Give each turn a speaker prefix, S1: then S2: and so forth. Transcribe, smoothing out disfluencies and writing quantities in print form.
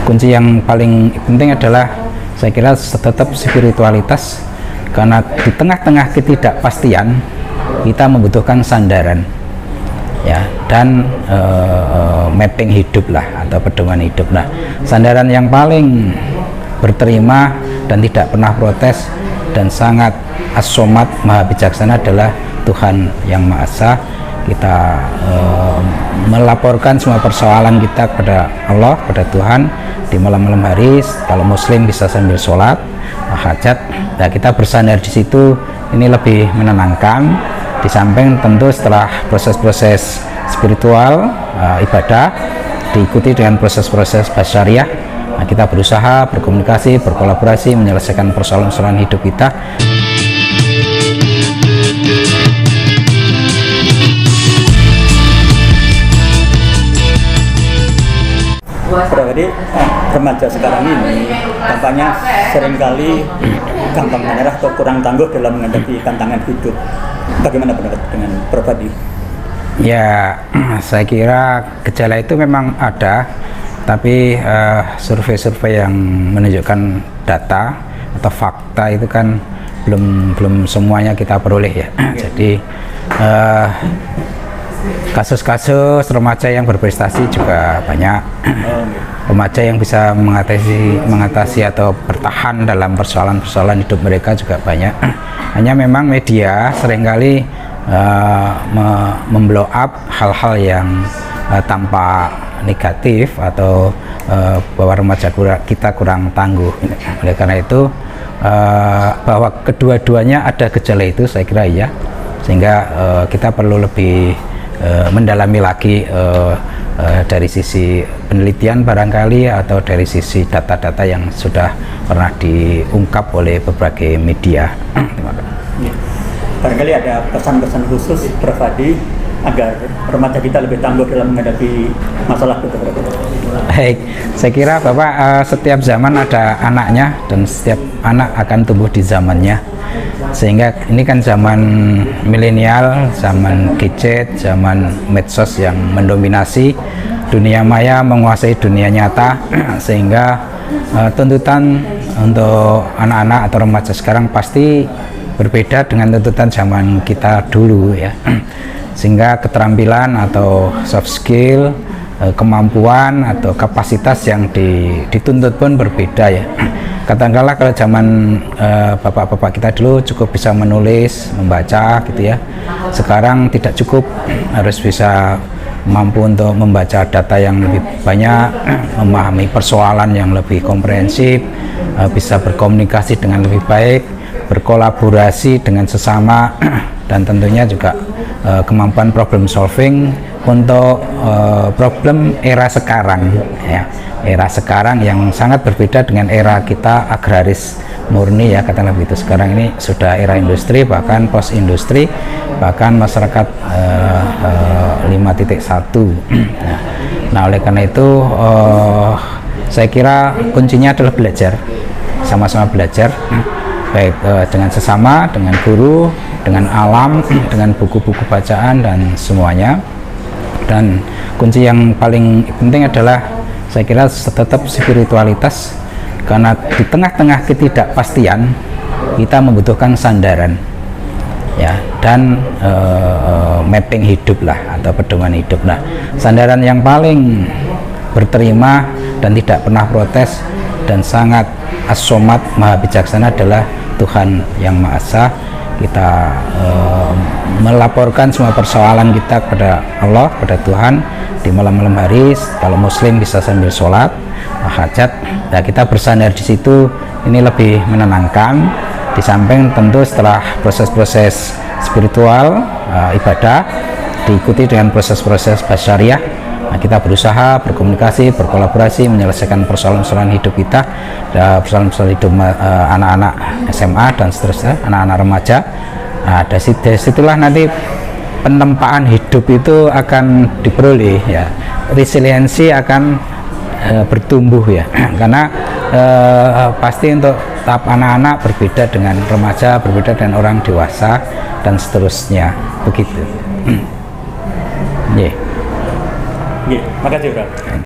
S1: kunci yang paling penting adalah saya kira tetap spiritualitas, karena di tengah-tengah ketidakpastian kita membutuhkan sandaran ya, dan mapping hidup lah, atau pedoman hidup. Nah, sandaran yang paling berterima dan tidak pernah protes dan sangat as-somad, maha bijaksana adalah Tuhan yang Maha Esa. Kita melaporkan semua persoalan kita kepada Allah, kepada Tuhan di malam-malam hari. Kalau muslim bisa sambil sholat hajat, nah kita bersandar di situ, ini lebih menenangkan. Di samping tentu setelah proses-proses spiritual, ibadah diikuti dengan proses-proses basyariah, nah kita berusaha berkomunikasi, berkolaborasi, menyelesaikan persoalan-persoalan hidup kita.
S2: Jadi remaja sekarang ini tampaknya seringkali gampang menyerah atau kurang tangguh dalam menghadapi tantangan hidup. Bagaimana pendapat dengan pribadi?
S1: Ya, saya kira gejala itu memang ada, tapi survei-survei yang menunjukkan data atau fakta itu kan belum semuanya kita peroleh ya. Jadi kasus-kasus remaja yang berprestasi juga banyak. Remaja yang bisa mengatasi atau bertahan dalam persoalan-persoalan hidup mereka juga banyak. Hanya memang media seringkali memblow up hal-hal yang tampak negatif, atau bahwa remaja kita kurang tangguh. Oleh karena itu bahwa kedua-duanya ada gejala itu, saya kira iya, sehingga kita perlu lebih mendalami lagi dari sisi penelitian barangkali, atau dari sisi data-data yang sudah pernah diungkap oleh berbagai media. Terima kasih.
S2: Barangkali ada pesan-pesan khusus Prof. Hadi agar remaja kita lebih tangguh dalam menghadapi masalah itu.
S1: Baik, saya kira Bapak, setiap zaman ada anaknya, dan setiap anak akan tumbuh di zamannya. Sehingga ini kan zaman milenial, zaman gadget, zaman medsos yang mendominasi, dunia maya menguasai dunia nyata, sehingga tuntutan untuk anak-anak atau remaja sekarang pasti berbeda dengan tuntutan zaman kita dulu ya. Sehingga keterampilan atau soft skill, kemampuan atau kapasitas yang dituntut pun berbeda ya. Katakanlah kalau zaman bapak-bapak kita dulu cukup bisa menulis, membaca gitu ya. Sekarang tidak cukup, harus bisa mampu untuk membaca data yang lebih banyak, memahami persoalan yang lebih komprehensif, bisa berkomunikasi dengan lebih baik, berkolaborasi dengan sesama, dan tentunya juga kemampuan problem solving untuk problem era sekarang ya. Era sekarang yang sangat berbeda dengan era kita agraris murni ya, katakanlah begitu. Sekarang ini sudah era industri, bahkan post industri, bahkan masyarakat 5.1. Nah, oleh karena itu saya kira kuncinya adalah belajar, sama-sama belajar, baik dengan sesama, dengan guru, dengan alam, dengan buku-buku bacaan dan semuanya. Dan kunci yang paling penting adalah saya kira tetap spiritualitas, karena di tengah-tengah ketidakpastian kita membutuhkan sandaran ya, dan mapping hidup lah, atau pedoman hidup. Nah, sandaran yang paling berterima dan tidak pernah protes dan sangat as-somad, maha bijaksana adalah Tuhan yang Maha Esa. Kita melaporkan semua persoalan kita kepada Allah, kepada Tuhan di malam-malam hari. Kalau muslim bisa sambil sholat hajat, nah kita bersandar di situ, ini lebih menenangkan. Di samping tentu setelah proses-proses spiritual, ibadah diikuti dengan proses-proses basyariah, nah kita berusaha berkomunikasi, berkolaborasi, menyelesaikan persoalan-persoalan hidup kita, persoalan-persoalan hidup anak-anak SMA dan seterusnya, anak-anak remaja. Nah, dari situlah nanti penempaan hidup itu akan diperoleh ya, resiliensi akan bertumbuh ya, karena pasti untuk tahap anak-anak berbeda dengan remaja, berbeda dengan orang dewasa dan seterusnya begitu.
S2: Makasih Bro.